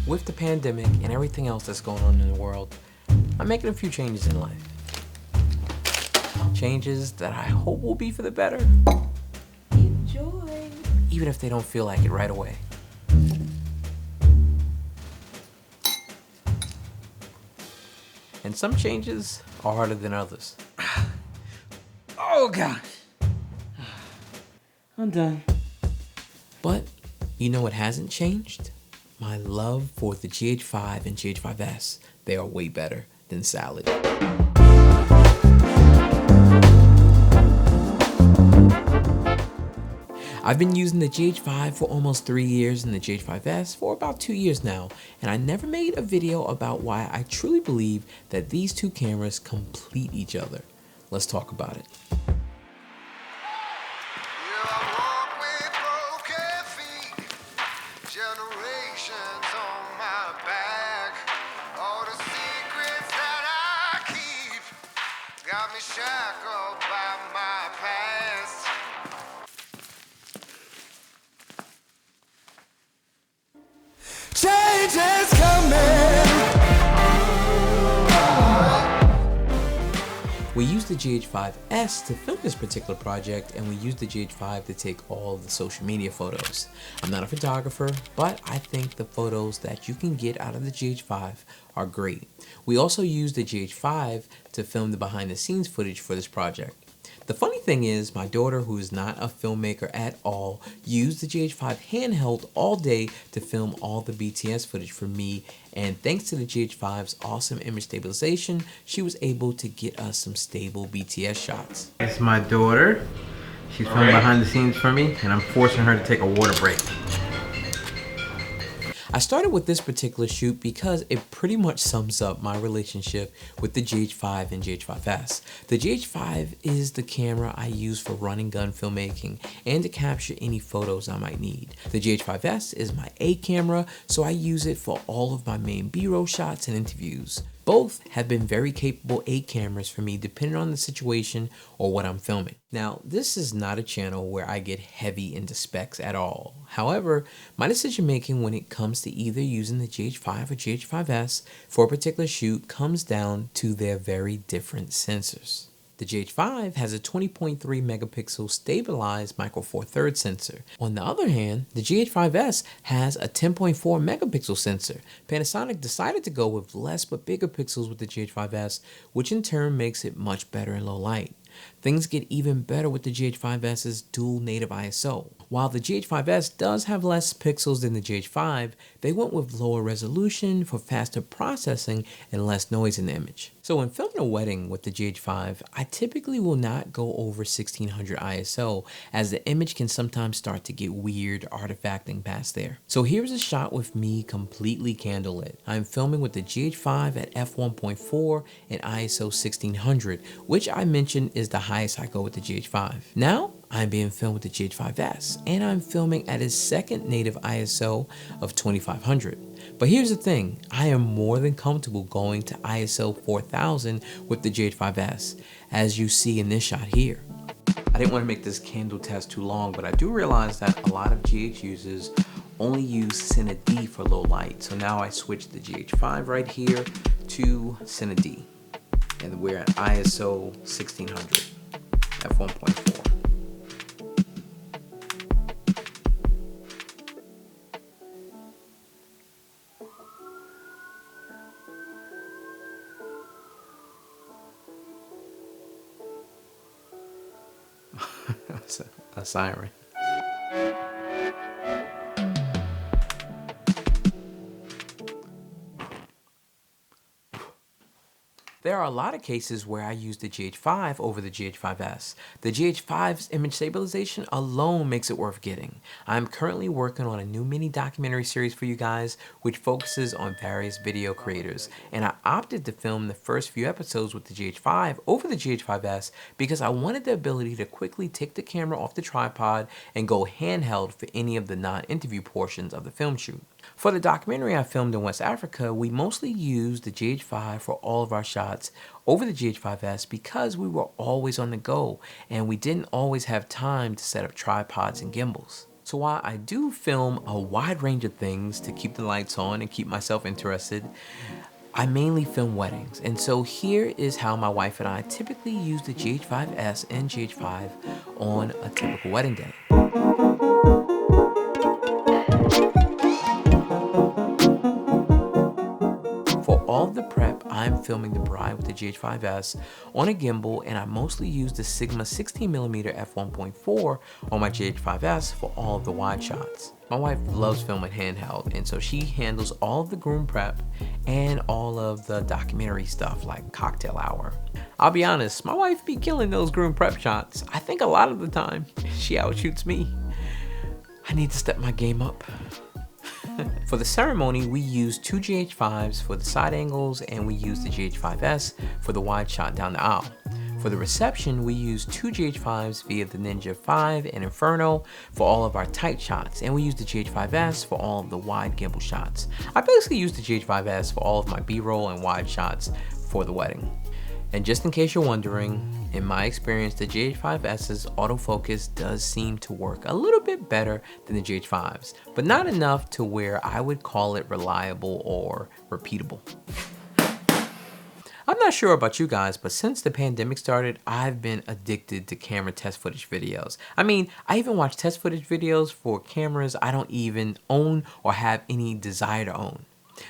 With the pandemic and everything else that's going on in the world, I'm making a few changes in life. Changes that I hope will be for the better. Enjoy. Even if they don't feel like it right away. And some changes are harder than others. Oh gosh. I'm done. But you know what hasn't changed? My love for the GH5 and GH5S. They are way better than salad. I've been using the GH5 for almost 3 years and the GH5S for about 2 years now, and I never made a video about why I truly believe that these two cameras complete each other. Let's talk about it. Got me shackled by my past. Change is coming. We used the GH5S to film this particular project, and we used the GH5 to take all of the social media photos. I'm not a photographer, but I think the photos that you can get out of the GH5 are great. We also used the GH5 to film the behind the scenes footage for this project. The funny thing is, my daughter, who is not a filmmaker at all, used the GH5 handheld all day to film all the BTS footage for me, and thanks to the GH5's awesome image stabilization, she was able to get us some stable BTS shots. It's my daughter. She's filming behind the scenes for me, and I'm forcing her to take a water break. I started with this particular shoot because it pretty much sums up my relationship with the GH5 and GH5S. The GH5 is the camera I use for run and gun filmmaking and to capture any photos I might need. The GH5S is my A camera, so I use it for all of my main B-roll shots and interviews. Both have been very capable A cameras for me depending on the situation or what I'm filming. Now, this is not a channel where I get heavy into specs at all. However, my decision making when it comes to either using the GH5 or GH5S for a particular shoot comes down to their very different sensors. The GH5 has a 20.3 megapixel stabilized micro four thirds sensor. On the other hand, the GH5S has a 10.4 megapixel sensor. Panasonic decided to go with less but bigger pixels with the GH5S, which in turn makes it much better in low light. Things get even better with the GH5S's dual native ISO. While the GH5S does have less pixels than the GH5, they went with lower resolution for faster processing and less noise in the image. So when filming a wedding with the GH5, I typically will not go over 1600 ISO, as the image can sometimes start to get weird artifacting past there. So here's a shot with me completely candlelit. I'm filming with the GH5 at f1.4 and ISO 1600, which I mentioned is the highest I go with the GH5. Now, I'm being filmed with the GH5S, and I'm filming at its second native ISO of 2500. But here's the thing, I am more than comfortable going to ISO 4000 with the GH5S, as you see in this shot here. I didn't want to make this candle test too long, but I do realize that a lot of GH users only use Cine D for low light. So now I switched the GH5 right here to Cine D, and we're at ISO 1600, f1.4. A siren. There are a lot of cases where I use the GH5 over the GH5S. The GH5's image stabilization alone makes it worth getting. I'm currently working on a new mini documentary series for you guys, which focuses on various video creators, and I opted to film the first few episodes with the GH5 over the GH5S because I wanted the ability to quickly take the camera off the tripod and go handheld for any of the non-interview portions of the film shoot. For the documentary I filmed in West Africa, we mostly used the GH5 for all of our shots over the GH5S because we were always on the go and we didn't always have time to set up tripods and gimbals. So while I do film a wide range of things to keep the lights on and keep myself interested, I mainly film weddings. And so here is how my wife and I typically use the GH5S and GH5 on a typical wedding day. For all of the prep, I'm filming the bride with the GH5S on a gimbal, and I mostly use the Sigma 16mm f1.4 on my GH5S for all of the wide shots. My wife loves filming handheld, and so she handles all of the groom prep and all of the documentary stuff like cocktail hour. I'll be honest, my wife be killing those groom prep shots. I think a lot of the time she outshoots me. I need to step my game up. For the ceremony, we used two GH5s for the side angles, and we used the GH5S for the wide shot down the aisle. For the reception, we used two GH5s via the Ninja 5 and Inferno for all of our tight shots, and we used the GH5S for all of the wide gimbal shots. I basically used the GH5S for all of my B-roll and wide shots for the wedding. And just in case you're wondering, in my experience, the GH5S's autofocus does seem to work a little bit better than the GH5's, but not enough to where I would call it reliable or repeatable. I'm not sure about you guys, but since the pandemic started, I've been addicted to camera test footage videos. I mean, I even watch test footage videos for cameras I don't even own or have any desire to own.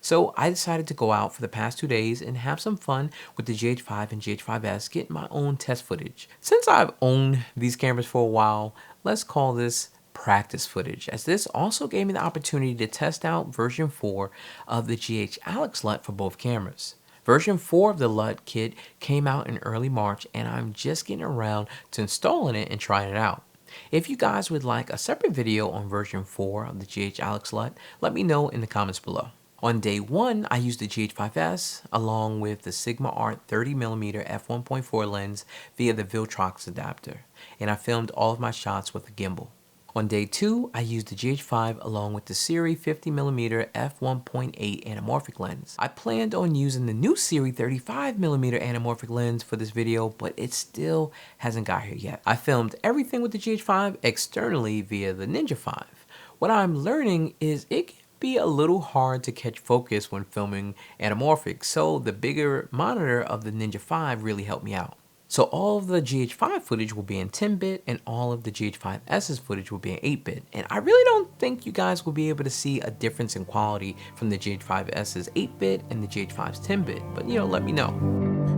So I decided to go out for the past 2 days and have some fun with the GH5 and GH5S, getting my own test footage. Since I've owned these cameras for a while, let's call this practice footage, as this also gave me the opportunity to test out version 4 of the GH Alex LUT for both cameras. Version 4 of the LUT kit came out in early March, and I'm just getting around to installing it and trying it out. If you guys would like a separate video on version 4 of the GH Alex LUT, let me know in the comments below. On day 1, I used the GH5S along with the Sigma Art 30mm f1.4 lens via the Viltrox adapter, and I filmed all of my shots with a gimbal. On day 2, I used the GH5 along with the Sieje 50mm f1.8 anamorphic lens. I planned on using the new Sieje 35mm anamorphic lens for this video, but it still hasn't got here yet. I filmed everything with the GH5 externally via the Ninja 5. What I'm learning is it can be a little hard to catch focus when filming anamorphic, so the bigger monitor of the Ninja 5 really helped me out. So all of the GH5 footage will be in 10-bit and all of the GH5S's footage will be in 8-bit. And I really don't think you guys will be able to see a difference in quality from the GH5S's 8-bit and the GH5's 10-bit, but let me know.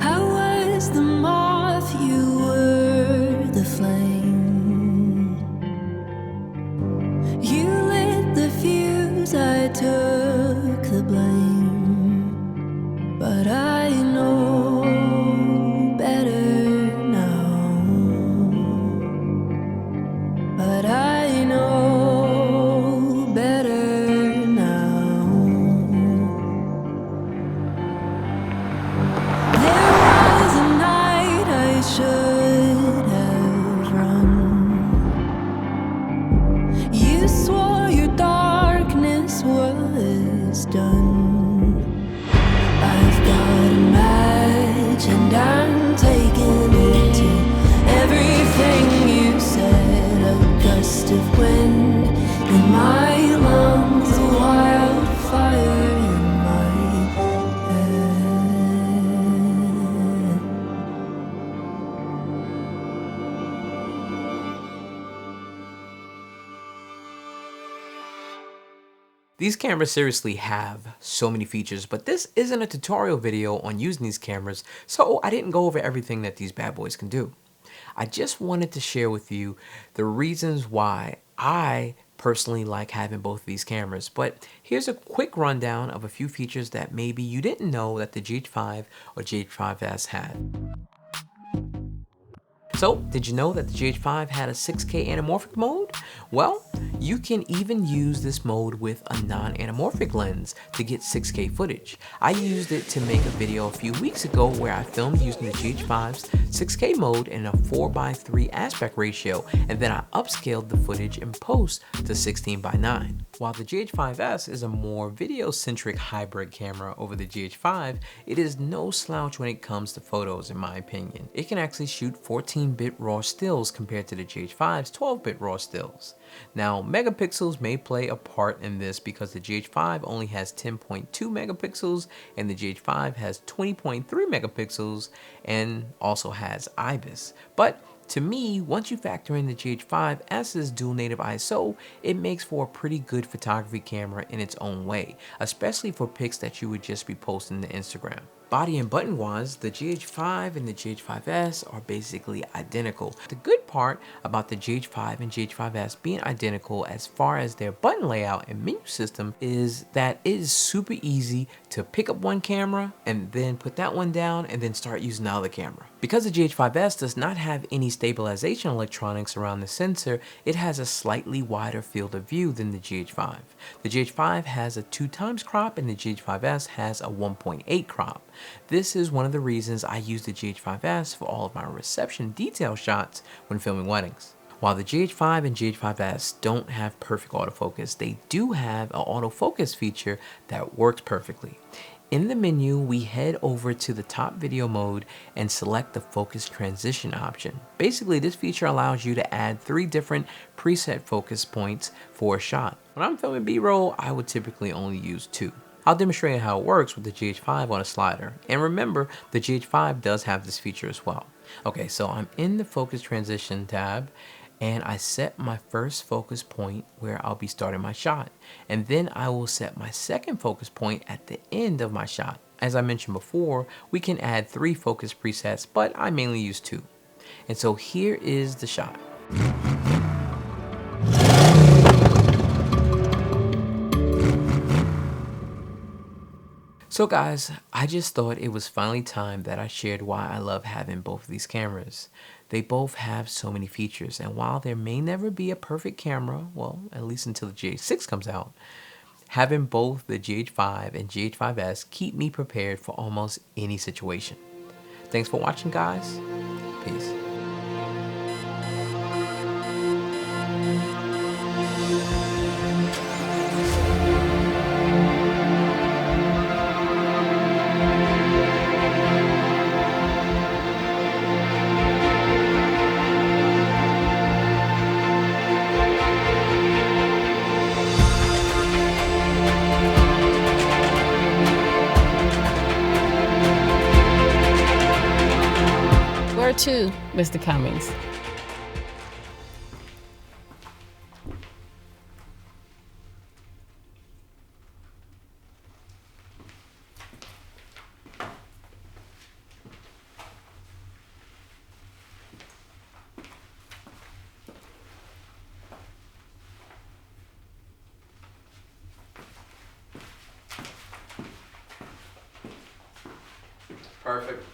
I was the moth, you were the flame. You lit the fuse, I took the blame. But I know better now. But I know better now. There was a night I should have run. You swore your darkness was done. I've got a match and I'm taking it to everything you said. A gust of wind in my lungs, a wildfire in my head. These cameras seriously have so many features, but this isn't a tutorial video on using these cameras, so I didn't go over everything that these bad boys can do. I just wanted to share with you the reasons why I personally like having both of these cameras, but here's a quick rundown of a few features that maybe you didn't know that the GH5 or GH5S had. So, did you know that the GH5 had a 6K anamorphic mode? Well, you can even use this mode with a non-anamorphic lens to get 6K footage. I used it to make a video a few weeks ago where I filmed using the GH5's 6K mode in a 4:3 aspect ratio, and then I upscaled the footage in post to 16:9. While the GH5S is a more video-centric hybrid camera over the GH5, it is no slouch when it comes to photos in my opinion. It can actually shoot 14-bit raw stills compared to the GH5's 12-bit raw stills. Now, megapixels may play a part in this because the GH5 only has 10.2 megapixels and the GH5 has 20.3 megapixels and also has IBIS. But to me, once you factor in the GH5S's dual native ISO, it makes for a pretty good photography camera in its own way, especially for pics that you would just be posting to Instagram. Body and button wise, the GH5 and the GH5S are basically identical. The good part about the GH5 and GH5S being identical as far as their button layout and menu system is that it is super easy to pick up one camera and then put that one down and then start using the other camera. Because the GH5S does not have any stabilization electronics around the sensor, it has a slightly wider field of view than the GH5. The GH5 has a 2x crop and the GH5S has a 1.8 crop. This is one of the reasons I use the GH5S for all of my reception detail shots when filming weddings. While the GH5 and GH5S don't have perfect autofocus, they do have an autofocus feature that works perfectly. In the menu, we head over to the top video mode and select the focus transition option. Basically, this feature allows you to add 3 different preset focus points for a shot. When I'm filming B-roll, I would typically only use 2. I'll demonstrate how it works with the GH5 on a slider. And remember, the GH5 does have this feature as well. Okay, so I'm in the focus transition tab and I set my first focus point where I'll be starting my shot. And then I will set my second focus point at the end of my shot. As I mentioned before, we can add 3 focus presets, but I mainly use 2. And so here is the shot. So guys, I just thought it was finally time that I shared why I love having both of these cameras. They both have so many features, and while there may never be a perfect camera, well, at least until the GH6 comes out, having both the GH5 and GH5S keep me prepared for almost any situation. Thanks for watching, guys. Peace. Where to, Mr. Cummings? Perfect.